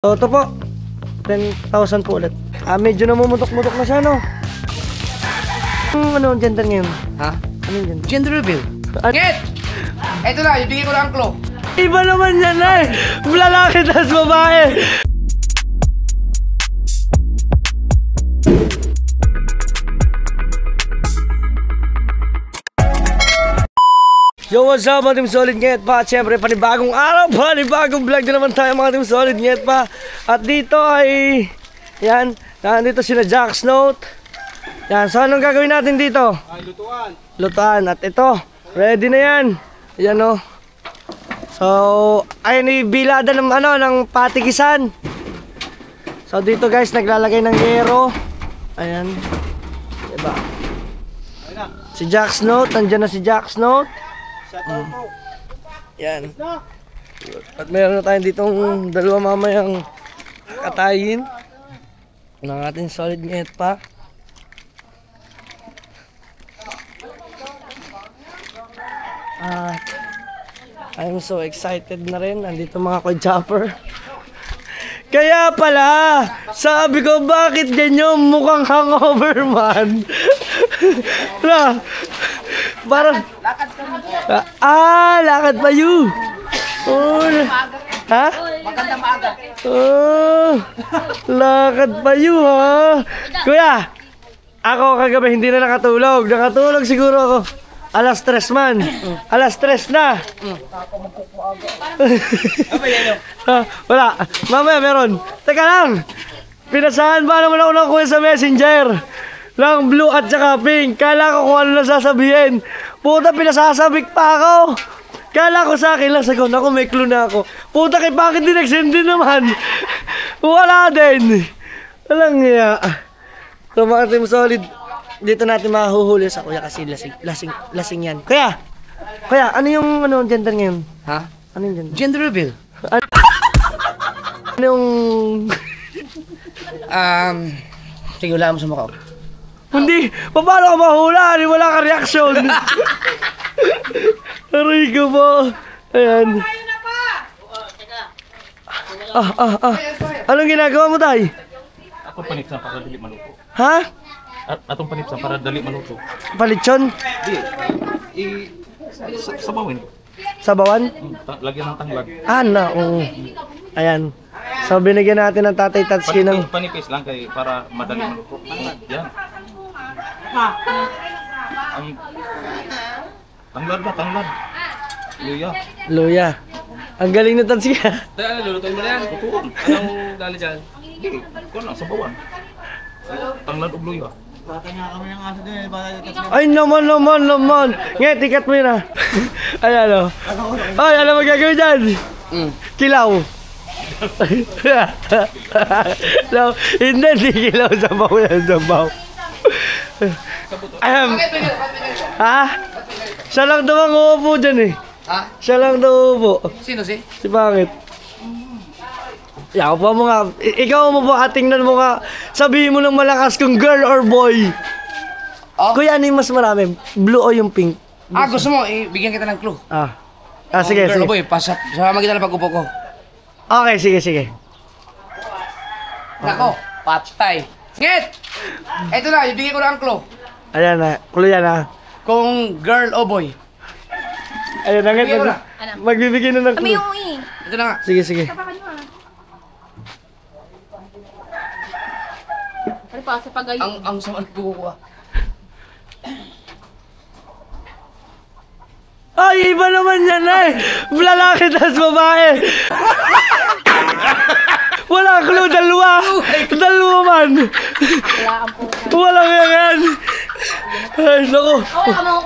So, ito po. 10,000 po ulit. Medyo namumutok-mutok na siya, no? Ano ang gender ngayon? Ha? Ano yung gender? Gender reveal. Get! Eto na, ibigay ko na ang clue. Iba naman yan eh! Lalaki tas babae! Yo, what's up mga Team Solid Ngayet pa? At syempre, panibagong araw, panibagong vlog na naman tayo mga Team Solid Ngayet pa. At dito ay, yan, nandito sila Jax Note. Yan, so anong gagawin natin dito? Ay, lutuan. Lutuan. At ito, ready na yan. Yan o. So, ayun, bilada ng, ng patikisan. So dito guys, naglalagay ng yero. Ayan. Diba? Si Jax Note, nandyan na si Jax Note. Yan. At meron na tayo ditong dalawa mamayang katayin ng ating Solid Ngayet pa. At I'm so excited na rin. Nandito mga ko-chopper. Kaya pala, sabi ko bakit ganyan mukhang hangover man. Na, parang Lakad ka mo. lakad pa you. Oh, ha? Maganda maaga. Oh, lakad pa you ha. Kuya, ako kagabi hindi na nakatulog. Nakatulog siguro ako. Alas 3 man. Alas 3 na. Wala. Mamaya meron. Teka lang. Pinasahan ba naman ako ng kuya sa messenger? Lang blue at saka pink. Kala ko kung ano na sasabihin. Puta, pinasasabik pa ako. Kala ko sa akin lang. Sagot ako, may clue na ako. Puta, kay bakit din nag-send din naman? Wala din. Walang nga. So mga Team Solid, dito natin mahuhuli sa kuya kasi lasing yan. Kuya, ano yung gender ngayon? Ha? Ano yung gender? Gender reveal. Ano yung... Sige, wala mo sa mukha. Hindi, paano ka mahula? Wala ka reaksyon. Aray ko po. Ayan. Anong ginagawa mo, tay? Atong panipsan para dali maluto. Ha? Atong panipsan para dali maluto. Palitsyon? Sabawin. Sabawan? Lagyan ng tanglad. Oo. Ayan. So, binigyan natin ng Tatay Tatsuki ng... Panipis lang kay para madali maluto. Yan. Ang tanglad ba? Tanglad. Luya. Luya. Ang galing na Tatsuki. Tayo, ano, lulutuin mo na yan? Lutuan. Anong dali dyan? Kung lang, sabawan. Tanglad o luya. Ay, naman. Ngayon, tikat mo yun ha. Ayan o. Ay, alam mo gagawin dyan? Kilaw. No, hindi kilaw, sabaw yan, sabaw. Ha? Siya lang daw ang uupo dyan eh. Ha? Siya lang daw uupo. Sino si? Si Pangit. Yaw pa mo nga. Ikaw mo ba, tingnan mo nga. Sabihin mo ng malakas kung girl or boy. Oh? Kuya, ano yung mas marami? Blue o yung pink? Gusto mo, bigyan kita ng clue. Sige, Girl sige. boy, sama kita na pag-upo ko. Okay, sige. Nako, patay. Ngit! Eto na, ibigay ko na ang clue. Ayan na, kulo yan ha. Kung girl o boy. Ayan na, Bigyan ko na. magbibigay na ng Kami clue. yung Ito na nga. Sige. Ano pa, sa pagayon. Ang sama ng buko. Ay, iba naman yan eh. Lalaki tas babae. Wala clue, dalawa man. Wala ang puso. Walang yan. Ay, naku.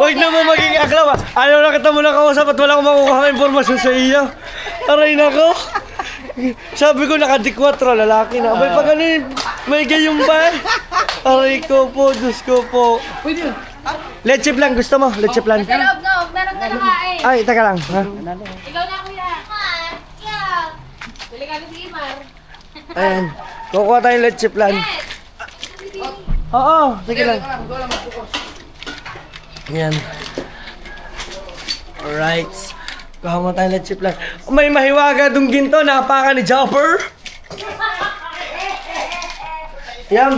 Huwag naman maging aklaw ha. Ayaw na kita muna kausap at wala akong makukuha informasyon sa iyo. Aray nako. Sabi ko nakadikwatro, lalaki na. Abay pag ano may gayong ba eh. Aray ko po, Diyos ko po. Pwede yun. Leche plan, gusto mo? Leche plan? Sa loob, no? Meron ka nakain. Ay, teka lang. Ha? Ikaw na, kuya. Bili ka si Imar. Ayan. Kukuha tayong leche plan. Oo, sige lang. Ayan. Alright. Kuha mo tayong leche plan. May mahiwaga dong ginto, napaka ni Chopper. Yan.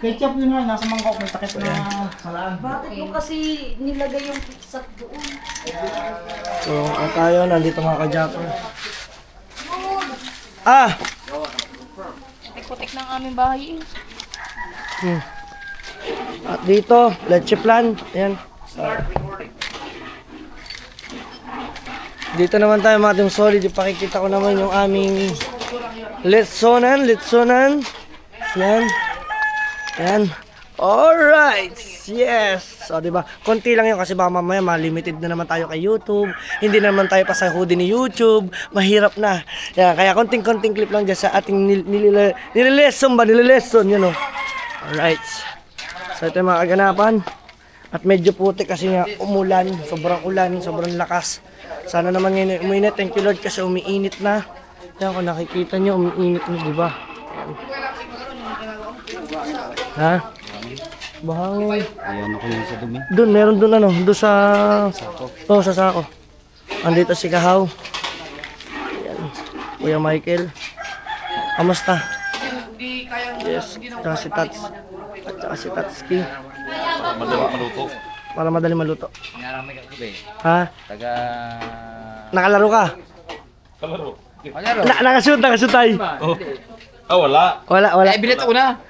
Ketchup yun nga, nasa mangkok, may takip na salaan. Bakit mo kasi nilagay yung pizza doon? So, ang tayo, nandito mga ka-japper. Ah! Putik ng aming bahay eh. At dito, leche plan. Ayan. Dito naman tayo mga team solid. Ipakikita ko naman yung aming litsonan. Yan. Yan. Alright. Yes. So, diba? Konti lang yun kasi baka mamaya ma-limited na naman tayo kay YouTube. Hindi naman tayo pasahudi ni YouTube. Mahirap na. Yan. Kaya konting-konting clip lang dyan sa ating nililesson. Yun o. Alright. So, ito yung mga kaganapan. At medyo putik kasi nga umulan. Sobrang ulan. Sobrang lakas. Sana naman ngayon uminit. Thank you Lord kasi umiinit na. Yan kung nakikita nyo, umiinit na, diba? Ha? Bahangin. Ayan ako yun sa dumi. Doon, meron doon ano, doon sa sako. Oo, sa sako. Andito si Kahaw. Ayan. Kuya Michael. Kamusta? Yes. Tsaka si Tats. At tsaka si Tatski. Madaling maluto. Para madali maluto. Naramay ka ba eh. Ha? Taga... Nakalaro ka? Kalaro. Malaro. Nakashoot tayo. Oh. Ah, wala. Wala. Eh, binet ako na.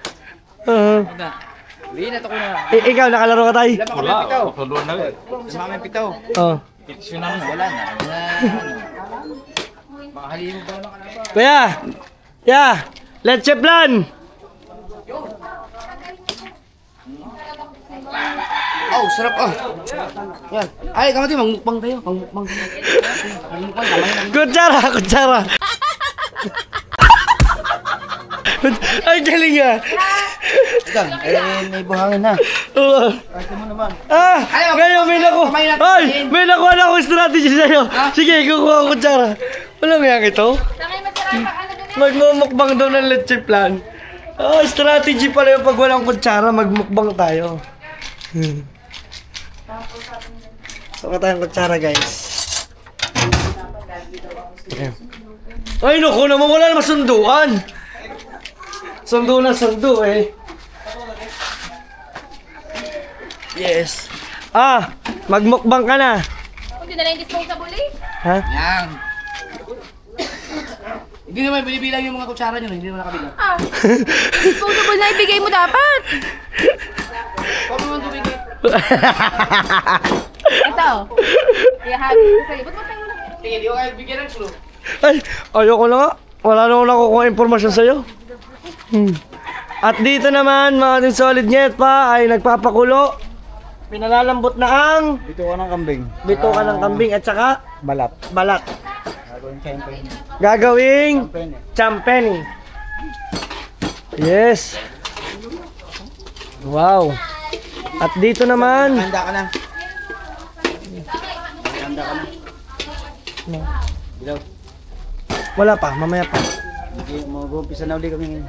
Binet ako na. Ikaw, nakalaro ka tayo? Wala. Pagkaluan na rin. Lumamay pitaw. Oo. Itisyonan mo. Wala na. Makahalihin mo ba na kalaban? Kuya! Kuya! Leche plan! Oh, sarap oh. Yan. Ay, kamati, mangmukbang tayo. Mangmukbang. Mangmukbang, kamay na. Kutsara! Ay, galing ah! Ito, may buhangin na. Oo. Ngayon may naku. Ay, may nakuha na akong strategy sa'yo. Sige, kukuha ang kutsara. Walang yan ito. Saka yung masarap ang ano doon. Magmumukbang daw ng leche plan. Strategy pala yung pag walang kutsara, magmukbang tayo. Saka tayong kutsara, guys. Ay, naku naman, wala naman sunduan. Sundo na sundo eh. Yes. Magmukbang ka na. Hindi na lang yung disposable eh. Ha? Yan. Hindi naman binibilang yung mga kutsara nyo, hindi naman nakabilang. Disposable na ibigay mo dapat. Paano naman dumigay? Ito. Ihagis ko sa'yo. Ba't mo tayo wala? Sige, di ko kayo bigyan ng clue. Ay, ayoko na nga. Wala na akong nakukuha impormasyon sa'yo. At dito naman, mga din solid nyet pa, ay nagpapakulo. Pinalalambot na ang Dito ka ng kambing. bituka ng kambing at saka Balat. balat. Gagawin champagne. Gagawing Champagne. champeni. Yes. Wow. At dito naman, Handa ka na. Handa ka na. Bilaw. wala pa, mamaya pa. Mag-umpisa na ulit kami.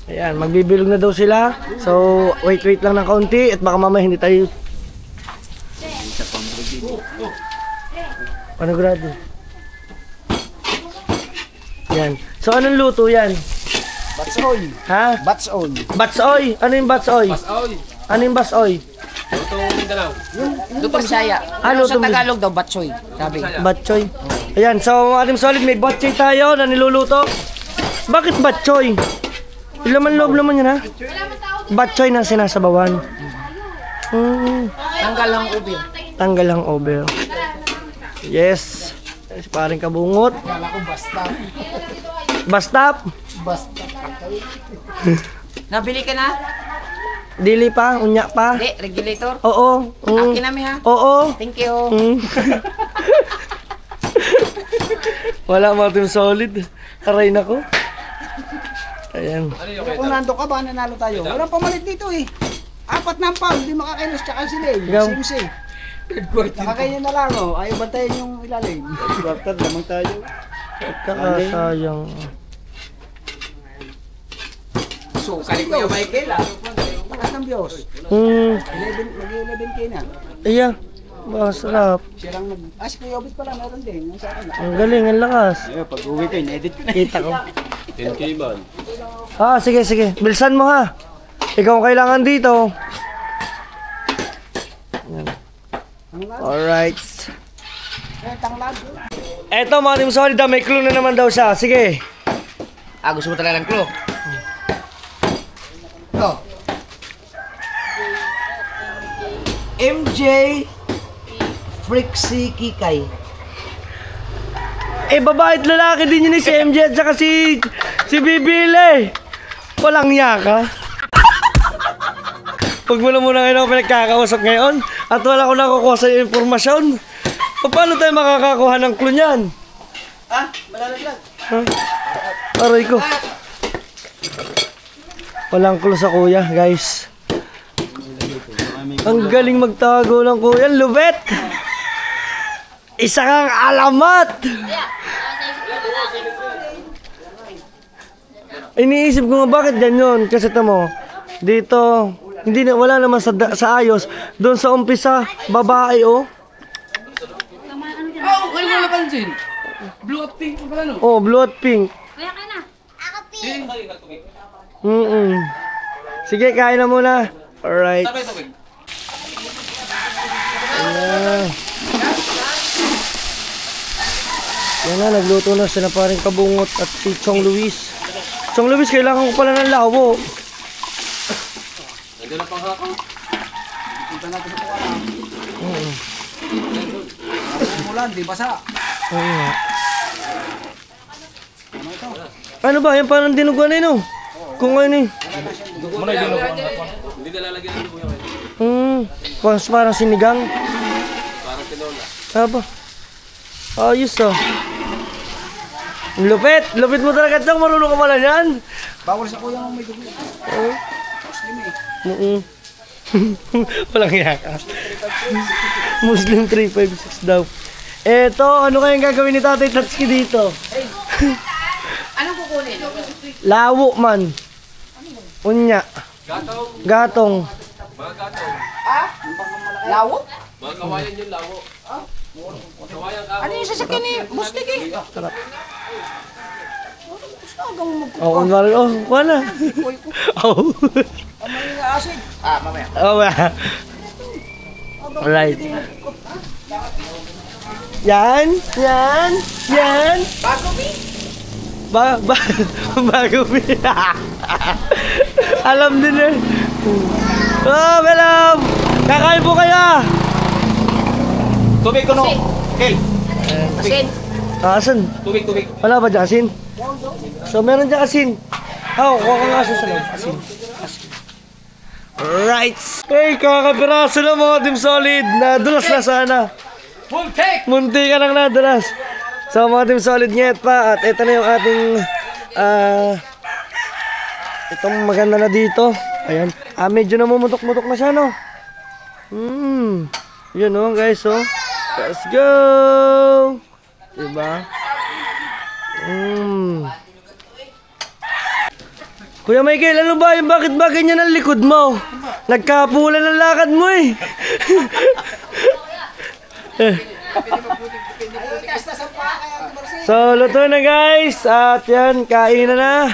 Ayan, magbibilog na daw sila. So, wait lang ng kaunti at baka mamaya hindi tayo. Panigurado. Yan. So, anong luto yan? Batsoy. Ha? Batsoy. Batsoy. Ano yung batsoy? Ano yung batsoy? Luto Bisaya. Ano Sa to? Tagalog daw, batsoy. Sabi. Batsoy. Ayan, so ating solid, may batsoy tayo na niluluto. Bakit batsoy? Laman loob naman yun ha? Batsoy na sinasabawan. Tanggal lang ubi. Tanggal ang over. Yes. Yes, paring kabungot. Bastap. Nabili ka na? Dili pa, unya pa. Hindi, regulator. Oo. Akin namin ha. Oo. Thank you. Wala mga team solid. Aray na ko. Ayan. Kung nando ka ba, nanalo tayo. Walang pamalit dito eh. 4 na ang pound, hindi makakailos tsaka sila eh. Ikaw? Same. Nakakaya na lang oh. Ayaw bantayan yung ilalim. Bakit lamang tayo. Kakasayang. So, kali ko yung Michael ah. Takas ng Diyos. 11. Mag-11K na. Iya. Masarap. Siya lang si Kuya Obit pala, meron din. Yung sa akin. Ang galing, ang lakas. Pag uwi ko, in-edit ko na. Kita ko. 10K ba? Ah, sige, sige. Bilsan mo ha. Ikaw ang kailangan dito. Yan. Alright. Tanglad. Eto mga Team Solid, may clue na naman daw siya. Sige. Gusto mo talaga ng clue? Ito. MJ Frixie Kikay. Eh, babae at lalaki din yun si MJ at saka si Bibili. Walang yaka. Huwag mo na muna kayo pinagkakausap ngayon at wala ko nakukuha sa informasyon. Paano tayo makakakuha ng clue niyan? Malalaglag. Aray ko. Walang clue sa kuya, guys. Ang galing magtago ng kuya. Lubet! Isa kang alamat! Iniisip ko nga bakit ganyan. Kasi tamo, dito, hindi na, wala naman sa ayos. Doon sa umpisa, babae oh. Kayo mo napansin? Blue at pink pa pala no? Oh, blue at pink. Kaya ka na. Sige, kain na muna. Alright. Ayan. Yan na, nagluto na sila paring Kabungot at si Chong Luis. Chong Luis, kailangan ko pala ng lawo. Nandiyan na pang haka. Punta natin sa kuwan. Mulan, di basa. Oo nga. Ano ba? Yan parang dinuguan na yun oh. Kung ano eh. Hindi na lalagyan ng kuya. Parang sinigang. Parang tinola. Aba. Ayos ah. Lupit! Lupit mo talaga Chong. Marunong ka pala yan. Bawal sa kuya mong may dugo. Muslim eh. Walang yaka. Muslim 356 daw. Eto, ano kayang gagawin ni Tatay Tatsuki dito? Anong kukunin? Lawo man. Unya. Gatong. Mga gatong. Lawo? Mga kawayan yung lawo. Kawayan ka. Ano yung sasakyan ni Bustik eh? Oh, kunwari. Oh, kuha na. Oh. Ang mga asid. Mamaya. Oh, ba. Alright. Yan. Bago mi. Alam din eh. Oh, Belam. Kakain po kaya. Tubig ko no. Okay. Asin. Asin. Tubig. Wala ba dyan asin? So, meron dyan asin. Oh, kuha ka ng asin sa loob. Asin. Right. Hey, kakapiraso na mga Team Solid. Nadulas na sana. Munti ka nang nadulas. So, mga Team Solid nyet pa. At ito na yung ating itong maganda na dito. Ayan. Medyo namumutok-mutok na siya, no? Yun, oh, guys, oh. Let's go! Diba? Kuya Michael, ano ba yung bakit ba ganyan ang likod mo? Nagkapulan ang lakad mo eh. So, luto na guys. At yan, kain na.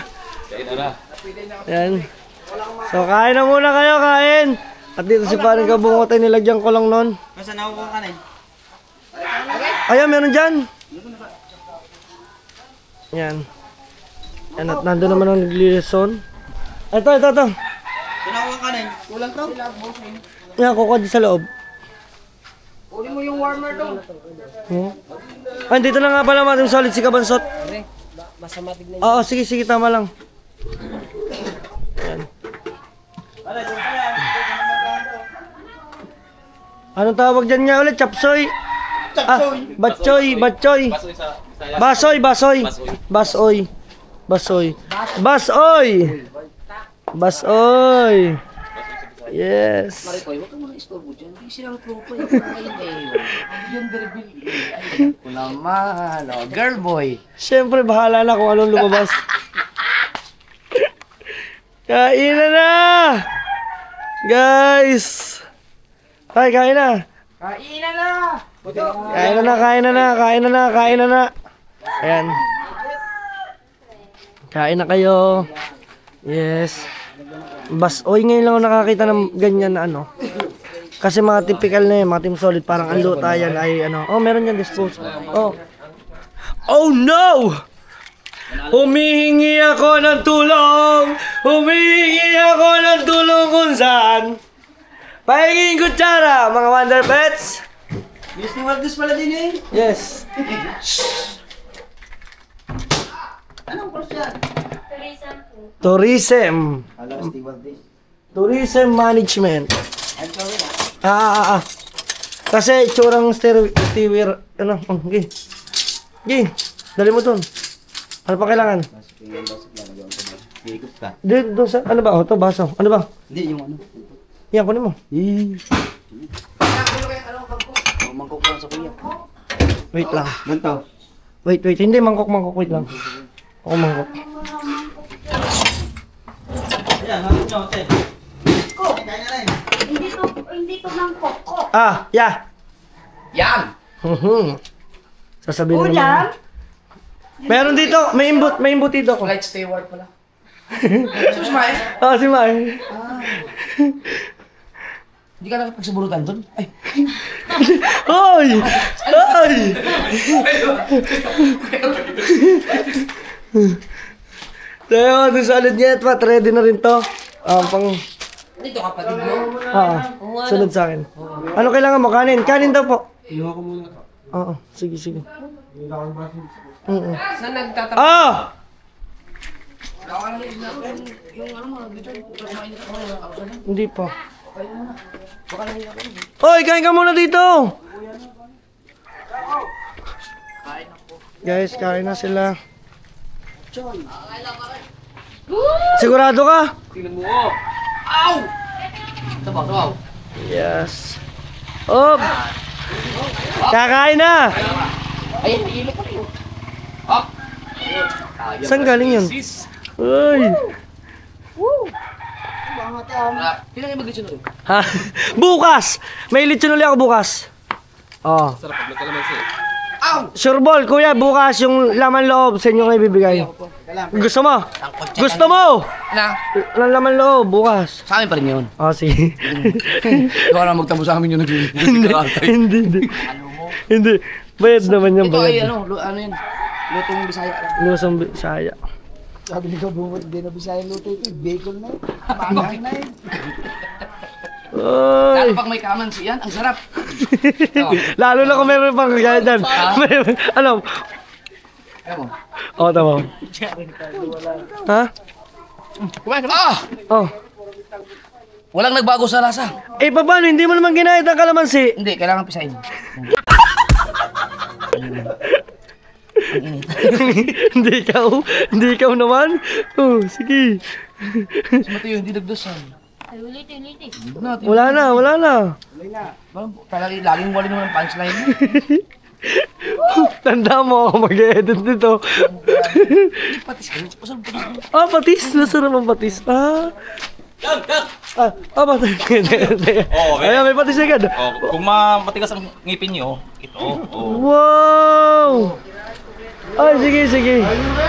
Yan. So, kain na muna kayo, kain. At dito si Paring Kabungot ay nilagyan ko lang nun. Basta nakukuha ka na eh. Ayan, meron dyan. Yan. Yan, at nandun naman ang naglilison. Ito. Basta nakukuha ka na eh. Kulang to? Yan, kukuha dyan sa loob. Uli mo yung warmer to. Ay, dito na nga pala mga Team Solid si Kabansot. Oo, sige, tama lang. Yan. Anong tawag dyan nga ulit? Chapsoy? Batchoy. Basoy. Yes. Marikoy, huwag ka muna istorbo dyan. Hindi silang tropa eh. Yan, Derbil. Naman, girl boy. Siyempre, bahala na kung anong lumabas. Kain na! Guys! Ay, kain na. Kain na na! Kain na na, kain na na, kain na na, kain na na. Ayan. Kain na kayo. Yes. Oy, ngayon lang ako nakakita ng ganyan na ano. Kasi mga typical na yun, mga Team Solid, parang ang luta yan ay ano. Oh, meron yan dispose. Oh. Oh no! Humihingi ako ng tulong! Humihingi ako ng tulong kung saan. Pahinging kutsara, mga Wonder Pets. Miss ni Waldis pala din eh. Yes. Anong course yan? Tourism. Hello, Steve Waldis. Tourism management. Kasi itsurang steer, ano, okay. Okay, dali mo dun. Ano pa kailangan? Doon sa, ano ba? O, ito, baso. Ano ba? Hindi, yung ano. Yan, kunin mo. Mangkok lang sa kuya. Wait lang. Ganto. Wait. Hindi, mangkok. Wait lang. Ako mangkok. Ayan, hapit nyo, ate. Kaya na rin. Hindi to mangkok ko. Yeah. Yan! Sasabihin naman. Meron dito, may imbut dito ko. Flight steward pala. Si Mai? Si Mai. Hindi ka nakapagsaburutan doon? Ay! Hoy! Tayo, doon sa alad niya, pat, ready na rin to. Pang... Dito kapatid mo? sunod sa akin. Ano kailangan mo? Kanin? Kanin daw po. Inuha ko muna. Oo, sige. Saan nagtatrabaho? Yung ano mo, dito, mainit ako yung kausan. Hindi pa. Hoy, kain ka muna dito! Guys, kain na sila. Sigurado ka? Tingnan mo, oh! Ow! Sabaw. Yes. Op! Kakain na! Ayun, may ilo pa rin. Up! Saan galing yun? Uy! Pinang yung mag-lechon ulit. Ha? Bukas! May lechon ulit ako bukas. Oh. Ow! Sure ball, kuya, bukas yung laman loob sa inyo kayo bibigay. Gusto mo? Gusto mo? Na? Ang laman loob, bukas. Sa amin pa rin yun. Oh, sige. Ikaw na magtamo sa amin yung naglililigay. Hindi. Bayad naman yung Ito ay bayad. ano yan? Lutong Bisaya lang. Lusong Bisaya. Sabi ni Kabungot, hindi na Bisaya luto ito. Bacon na yun. Mangang na yun. Oy! Lalo pag may kamansi yan, ang sarap. Lalo na kung meron pang kaya dyan. Ano? Ayaw mo. Oh, tama. Ha? Kumain ka ba? Oh. Walang nagbago sa lasa. Eh, paano? Hindi mo naman ginahit ang kalamansi. Hindi, kailangan pisahin. Hindi ikaw naman. Oh, sige. Si Mateo, hindi nagdasan. Ay, ulit. Wala na. Talagang laging wali naman ang punchline. Tanda mo ako mag-edit nito. Patis ka. Masarap patis mo. Patis. Masarap ang patis. Patis. Ayan, may patis agad. Kung matigas ang ngipin niyo, ito. Wow! Ay, sige.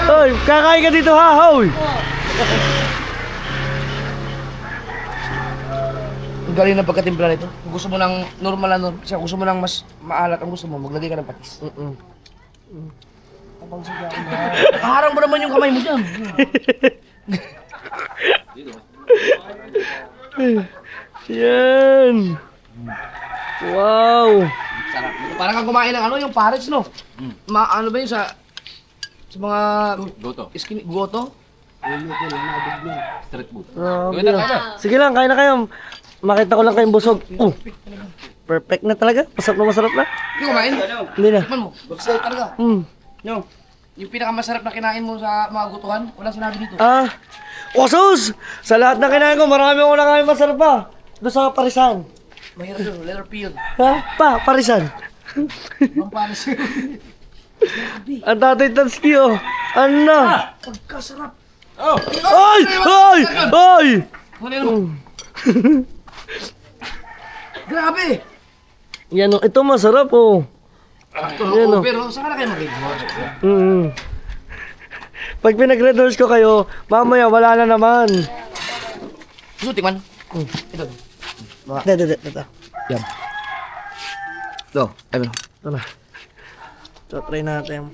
Ay, kakain ka dito ha, hoy! Ang galing ng pagkatimpla nito. Kung gusto mo ng normal na normal, gusto mo ng mas maalat ang gusto mo, maglagay ka ng patis. Harang mo naman yung kamay mo dyan. Yan! Wow! Sarap. Parang kang kumain ng ano, yung Paris, no? Ano ba yun sa mga Goto. goto? Street food. Sige lang, kain na kayo. Makita ko lang kayong busog. Perfect na talaga. Masarap na. Hindi kumain? Hindi na. Tikman mo. Masarap talaga. No. Yung pinakamasarap na kinain mo sa mga gutuhan, walang sinabi dito. Osus! Sa lahat na kinain ko, marami akong nakain masarap pa. Doon sa Parisan. Mahirap doon, letter field. Parisan. Ang Paris. Ang tatay Tansky, oh. Ano? Pagkasarap. Ay! Ano yun? Grabe! Yan o. Ito masarap oh. Yan o. Pero saan ka na kayo mag-red horse? Pag pinag-red horse ko kayo, mamaya wala na naman. Gusto tikman? Ito. Ito. Yan. Ito. Ay, meron. Ito na. So, try natin.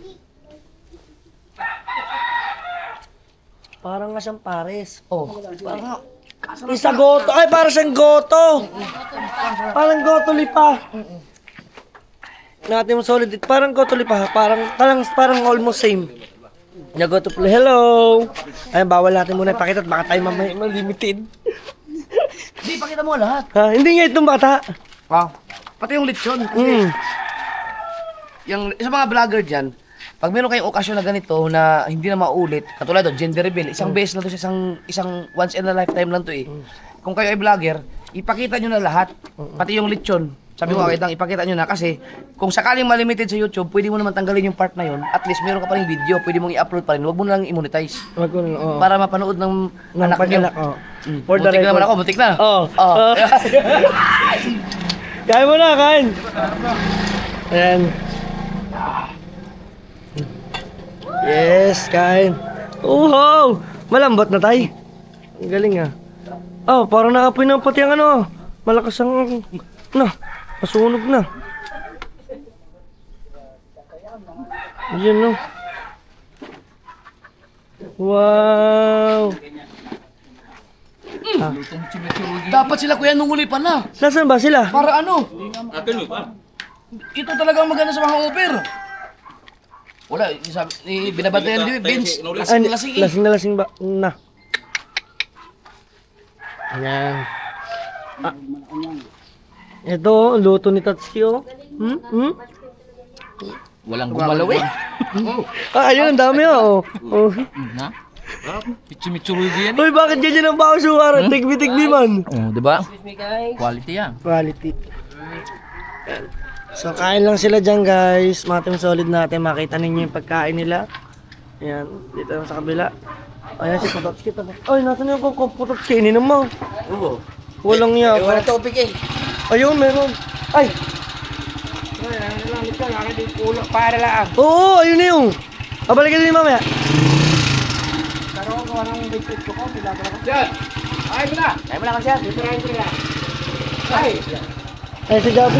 Parang nga siyang pares. Oh. Parang Isa goto. Ay, parang siyang goto. Parang goto lipa. Natin mo solid. Parang goto lipa. Parang almost same. Nagoto pala. Hello. Ayun, bawal natin muna ipakita at baka tayo mamaya limited. Hindi, pakita mo lahat. Ha, hindi nga itong bata. Wow. Pati yung lechon. Yung sa mga vlogger dyan, pag meron kayong okasyon na ganito na hindi na maulit, katulad doon, gender reveal, isang beses na to sa isang once in a lifetime lang to eh. Kung kayo ay vlogger, ipakita nyo na lahat, pati yung lechon. Sabi ko kitang ipakita nyo na kasi kung sakaling malimited sa YouTube, pwede mo naman tanggalin yung part na yun. At least meron ka pa rin video, pwede mong i-upload pa rin. Huwag mo na lang i-monetize. Wag ko na, oo. Para mapanood ng anak nyo. Pag-anak, oo. For the Butik record. naman ako, butik na. Oo. Oh. Kain mo na, kain. Ayan. Yes, kain. Wow! Malambot na tay. Ang galing ah. Oh, parang naapoy na pati ang ano. Malakas ang... Ano? Masunog na. Yan no. Wow! Dapat sila kuya nung uli pa na. Nasaan ba sila? Para ano? Akin yun, pa. Ito talagang maganda sa mga offer. Wala, binabantayan din, Vince. Ay, Lasing eh. lasing na lasing ba? Na. Ayan. Ah. Ito, luto ni Tatsuki oh. Walang gumalaw eh. Ah, ayun, ang dami oh. Oh. Na? Pichi-michurugi yan. Uy, bakit ganyan ang bawas suwara? Tigbi-tigbi man. Oh, di ba? Quality yan. Quality. So, kain lang sila dyan guys. Mga team solid natin. Makita ninyo yung pagkain nila. Ayan, dito lang sa kabila. Ayan si Pototski. Ay, nasan yung Pototski? Ininom mo. Oo. Walang niya. Wala topic eh. Ayun, meron. Ay! Oo, ayun na yung. Balikan din mamaya. Yan! Ay mo na! Ay mo na kasi yan. Ay! Ay, si Gabi.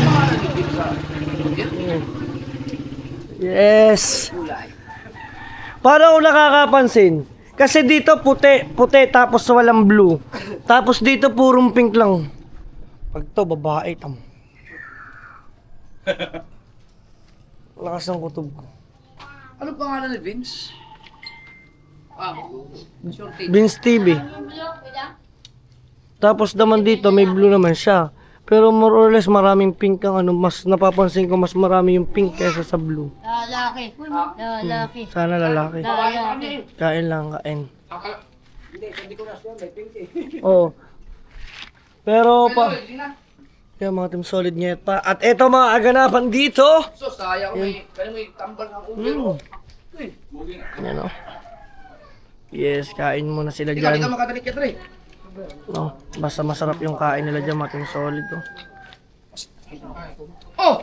Yes. Parang ako nakakapansin. Kasi dito puti tapos walang blue. Tapos dito purong pink lang. Pag to babae tam. Lakas ng kutob ko. Ano pangalan ni Vince? Shorty. Vince TV. Tapos naman dito may blue naman siya. Pero more or less maraming pink ang ano, mas napapansin ko mas marami yung pink kaysa sa blue. Lalaki. Lalaki. Sana lalaki. Lalaki. Kain lang, kain. Oo. Pero pa... Yan mga team solid niya pa. At eto mga aganapan dito. So, sayang may tambal ng ulo. Yan o. Yes, kain muna sila Ikaw, di ka dyan. makatalikit rin. No, basta masarap yung kain nila dyan mga team solid. Oh!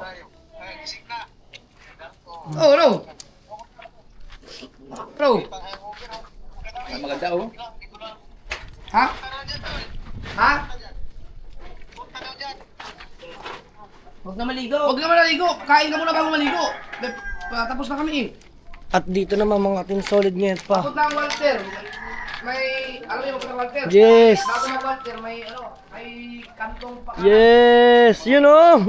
Oh, no! Bro! Maganda oh. Ha? Ha? Huwag na maligo. Huwag na maligo. Kain ka muna bago maligo. Tapos na kami eh. At dito naman mga team solid niya pa. Takot na ang Walter. May, alam mo yung magpunta Walter? Yes! Bago mag-Walter, may may kantong pa. Yes! You know!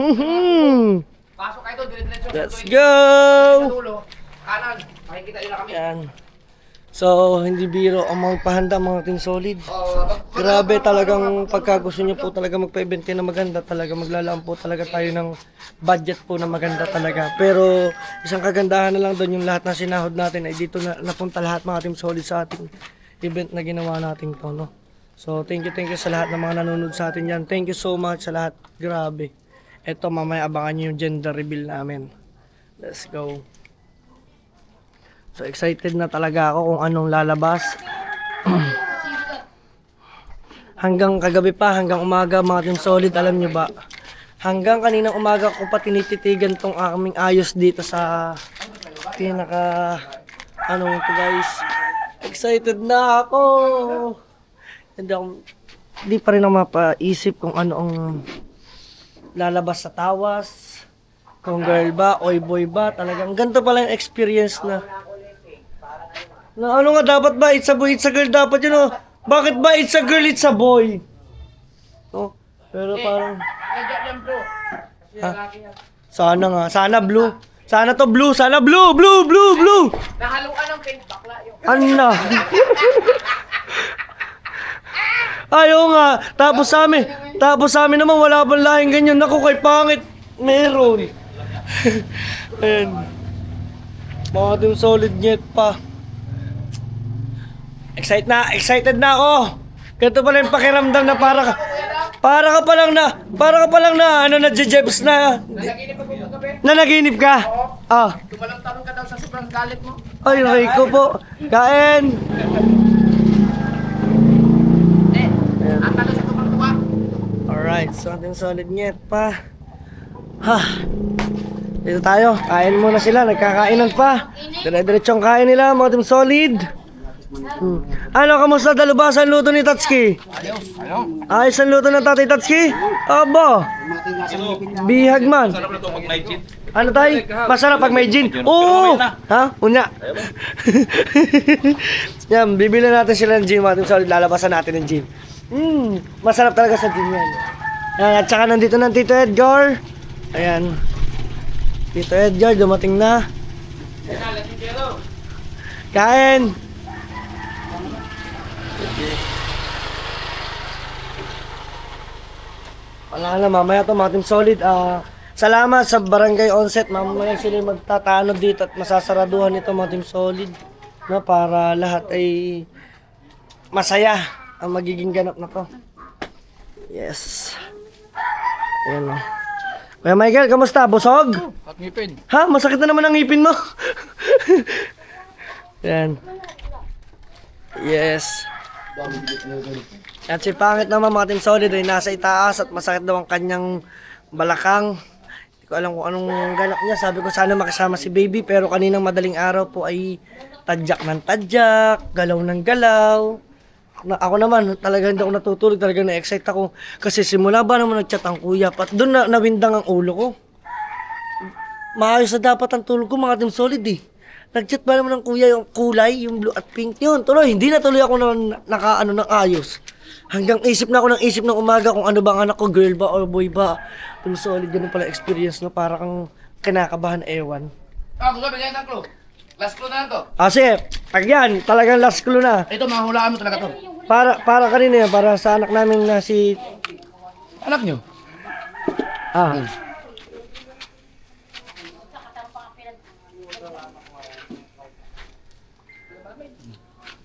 Pasok kayo doon, dire-diretso. Let's go! Dulo, kanan. Makikita nila kami. Yan. So, hindi biro ang mga pahanda mga team solid. Grabe talagang pagka gusto nyo po talaga magpa-event kayo na maganda talaga, maglalaan po talaga tayo ng budget po na maganda talaga. Pero isang kagandahan na lang doon yung lahat na sinahod natin ay dito na napunta lahat mga team solid sa ating event na ginawa natin to, no? So thank you sa lahat ng mga nanonood sa atin yan. Thank you so much sa lahat. Grabe. Eto mamaya abangan nyo yung gender reveal namin. Let's go. So excited na talaga ako kung anong lalabas. Hanggang kagabi pa, hanggang umaga mga team solid, alam nyo ba? Hanggang kaninang umaga ko pa tinititigan tong aming ayos dito sa pinaka ano to guys. Excited na ako. Hindi pa rin ako mapaisip kung ano ang lalabas sa tawas. Kung girl ba, oy boy ba, talagang ganito pala yung experience na ano nga dapat ba, it's a boy, it's a girl dapat yun oh. Bakit ba it's a girl, it's a boy? Oh, pero parang sana nga, sana blue. Sana to blue, sana blue. Nahaluan ng pink bakla yung... Ano? Ayaw nga. Tapos sa amin naman wala pang lahing ganyan. Naku, kay pangit. Meron. Ayan. Mga team solid net pa. Excited na ako. Ganito pala yung pakiramdam na para ka pa lang na ano na jebs na. Nanaginip ka? Ah. Tumalong-talong ka daw sa sobrang galit mo. Ay, okay ko po. Kain. Ang tagal sa tumang-tuwa. Alright, so ating solid net pa. Ha. Dito tayo. Kain muna sila. Nagkakainan pa. Dire-diretsong kain nila. Mga team solid. Ano, kamusta dalubasan luto ni Tatsuki? Ayos ang luto ng Tatay Tatsuki? Aba. Bihag man. Sarap na ito pag may gin. Ano tayo? Masarap pag may gin. Oo! Ha? Unya. Yan, bibili natin sila ng gin. Mga team solid. Lalabasan natin ng gin. Masarap talaga sa gin yan. At saka nandito ng Tito Edgar. Ayan. Tito Edgar, dumating na. Kain! Wala na, mamaya to mga team solid. Salamat sa Barangay Onset. Mamaya sila magtatanod dito at masasaraduhan ito mga team solid. No, para lahat ay masaya ang magiging ganap na to. Yes. Ayan o. Kuya Michael, kamusta? Busog? At ngipin. Ha? Masakit na naman ang ngipin mo. Yan. Yes. At si Pangit naman mga team solid ay nasa itaas at masakit daw ang kanyang balakang. Hindi ko alam kung anong ganap niya. Sabi ko sana makasama si baby pero kaninang madaling araw po ay tadyak ng tadyak, galaw ng galaw. Ako naman talaga hindi ako natutulog, talaga na-excite ako. Kasi simula ba naman nag-chat ang kuya at doon na nawindang ang ulo ko. Maayos na dapat ang tulog ko mga team solid eh. Nag-chat ba naman ng kuya yung kulay, yung blue at pink yun. Tuloy, hindi na tuloy ako naman nakaano ng ayos. Hanggang isip na ako ng umaga kung ano ba ang anak ko, girl ba or boy ba. Team solid, ganun pala experience no, para kang kinakabahan ewan. Gusto ba ganyan ang clue? Last clue na lang to. Sige, pag yan, talagang last clue na. Ito, mahulaan mo talaga to. Para kanina yan, para sa anak namin na si... Anak nyo?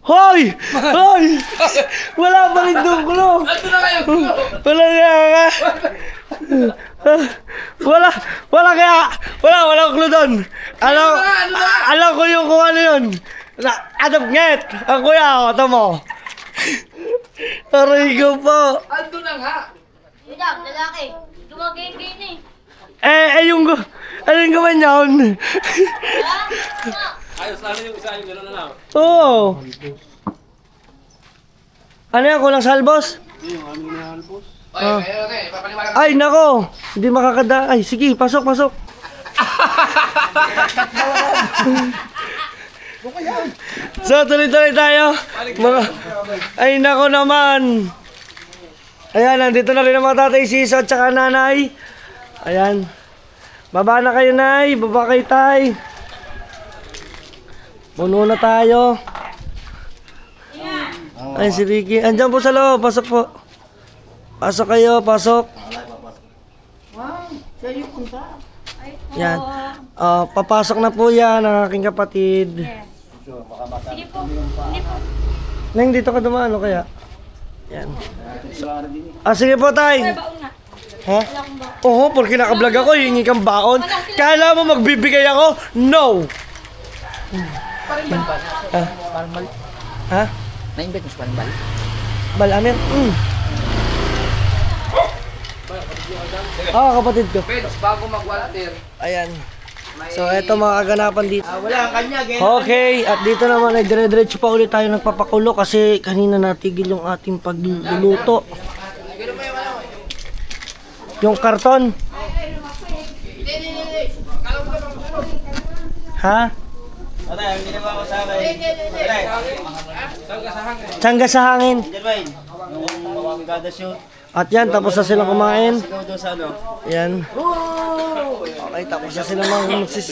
Hoy! Hoy! Wala pa rin dunklo! Ito na kayo! Wala kaya! Wala clue doon! Alam ko yung kung ano yun! Adab nget! Ang kuya ako, ito mo! Aray ko po! Ando na nga! Hindi daw, lalaki. Gumagay-gay na yung... Ano yung gawan yun? Ayos lang yung isa yung gano'n na lang. Oo! Ano yan? Kulang salbos? Okay, papaliwanag. Ay, nako! Hindi makakada. Ay, sige, pasok. So, tuloy-tuloy tayo. Ay, nako naman. Ayan, nandito na rin ang mga tatay, siso at saka nanay. Ayan. Baba na kayo, nay. Baba kayo, tay. Puno na tayo. Ay, si Ricky. Andiyan po sa loob. Pasok po. Pasok kayo, pasok. Yan. Papasok na po yan ang aking kapatid. Sige po. Hindi po. Neng, dito ka dumaan, o kaya? Yan. Sige po, tay. Baon nga. Ha? Oo, porque nakablog ako, hingi kang baon. Kala mo magbibigay ako? No! Ha? Na-invite mo sa Palambal? Balamin? Kapatid ko. Peds, bago mag-walter. Ayan. So, eto mga kaganapan dito. Okay, at dito naman ay dire-diretso pa ulit tayo nagpapakulo kasi kanina natigil yung ating pagluluto. Yung karton. Ha? Tsangga sa hangin. At yan, tapos na silang kumain. Yan. Okay, tapos na silang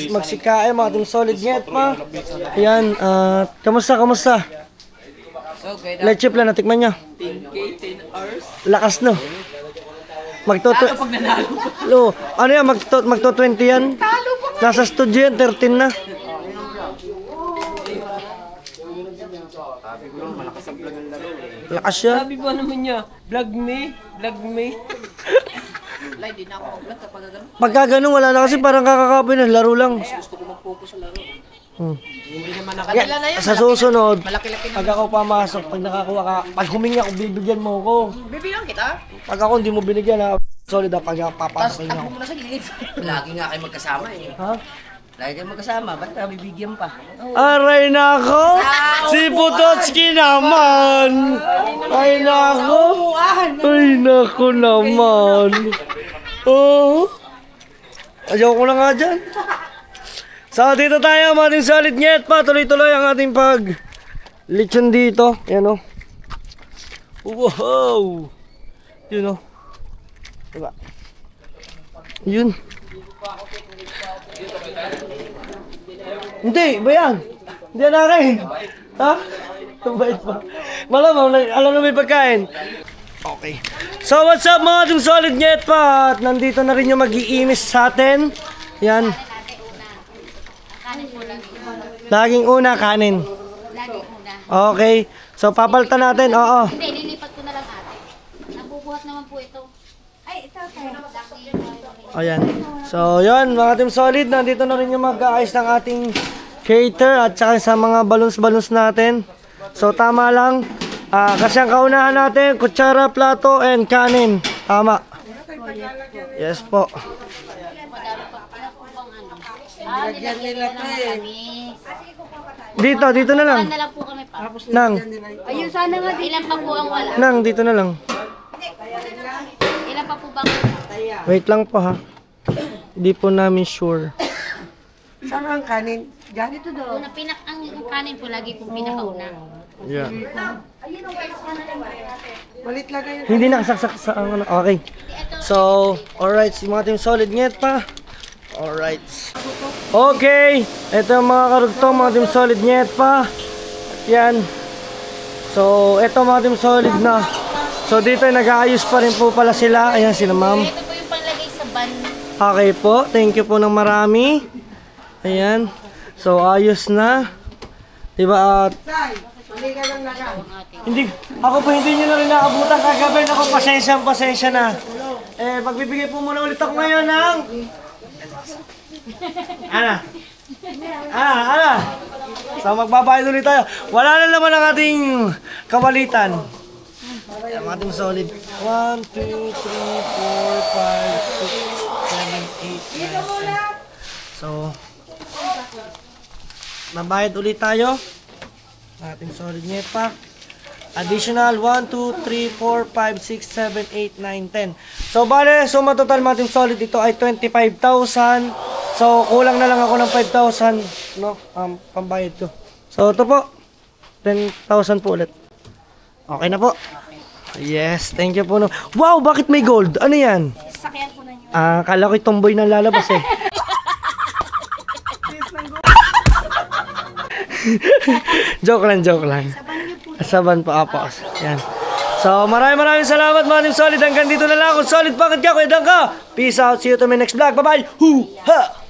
magsikain, mga team solid net pa. Yan, kamusta? Leche plan, natikman nyo? 10 hours. Lakas no? Pag nanalo. Ano yan, magto 20 yan? Nasa studio yan, 13 na. Lakas yan. Sabi ba naman niya, vlog me. Lay, di na ako mag-vlog kapag gano'n. Pagka ganun, wala na kasi parang kakakapoy na, laro lang. Gusto ko mag-focus sa laro. Hindi naman Kaya, nakadala na yan. sa susunod, Malaki-laki na. pag ako pamasok, pag nakakuha ka, pag humingi ako, bibigyan mo ako. Bibigyan kita. Pag ako hindi mo binigyan, ha, solid ha, pag Tapos papasok niyo takbo ako. mo na sa gilid. Lagi nga kayo magkasama eh. Ha? Lagi kayo magkasama, ba't ka bibigyan pa? Aray nako! Si Putotski naman! Ay nako! Ay nako naman! Oh! Ayaw ko na nga dyan. So dito tayo mga ating solid net pa. Tuloy-tuloy ang ating lechon dito. Yan o. Wow! Yun o. Diba? Yun. Hindi, ba yan? Hindi yan akin. Ha? Bait pa. Malamang, alam na may pagkain. Okay. So what's up mga ating solid net pa? At nandito na rin yung mag-iimis sa atin. Yan. Laging una, kanin. Lagi una. Okay. So papalitan natin, oo. Hindi, lilipat ko na lang ate. Nabubuhat naman po ito. Ay, ito. Ayan. So yun mga team solid. Nandito na rin yung mag-aayos ng ating cater at saka sa mga balloons natin. So tama lang. Kasi ang kaunahan natin, kutsara, plato, and kanin. Tama. Yes po. Nilagyan nila kami. Dito na lang. Na lang po kami pa. Nang, Ayun, sana nga. Ilan pa po ang wala? nang, dito na lang. Ilan pa po bang wala? Wait lang po ha. Hindi po namin sure. Saan ang kanin? Ito doon. Ang kanin po lagi pong pinakauna. Yeah. Malit lang kayo. Hindi nakasaksak sa ano. Okay. So, alright. Si mga team solid net pa. Alright. Okay. Ito yung mga karugtong, mga team solid net pa. Yan. So, ito mga team solid na. So, dito nag-aayos pa rin po pala sila. Ayan sila ma'am. Ito po yung panglagay sa ban. Okay po. Thank you po ng marami. Ayan. So, ayos na. Diba at... Hindi, ako po hindi nyo na rin nakabutan kagabi. Ako, pasensya na. Pagbibigay po muna ulit ako ngayon ng... Ana. So, magbabayad ulit tayo. Wala na naman ang ating kawalitan. Ayan, mga ating solid. 1, 2, 3, 4, 5, 6, 7, 8, 9, 10. So, mabayad ulit tayo. Ating solid net pack. Additional 1, 2, 3, 4, 5, 6, 7, 8, 9, 10. So bale, suma total natin solid ito ay 25,000. So kulang na lang ako ng 5,000 no, pambayad ko. So ito po 10,000 po ulit. Okay na po. Yes, thank you po no. Wow, bakit may gold? Ano yan? Sakyan po na nyo. Kala ko tomboy na lalabas eh. Joke lang. Saban po apos. Yan. So, maraming salamat mga team solid. Hanggang dito na lang. Kung solid, bakit ka? Kuya ka. Peace out. See you to my next vlog. Bye-bye. Hoo-ha!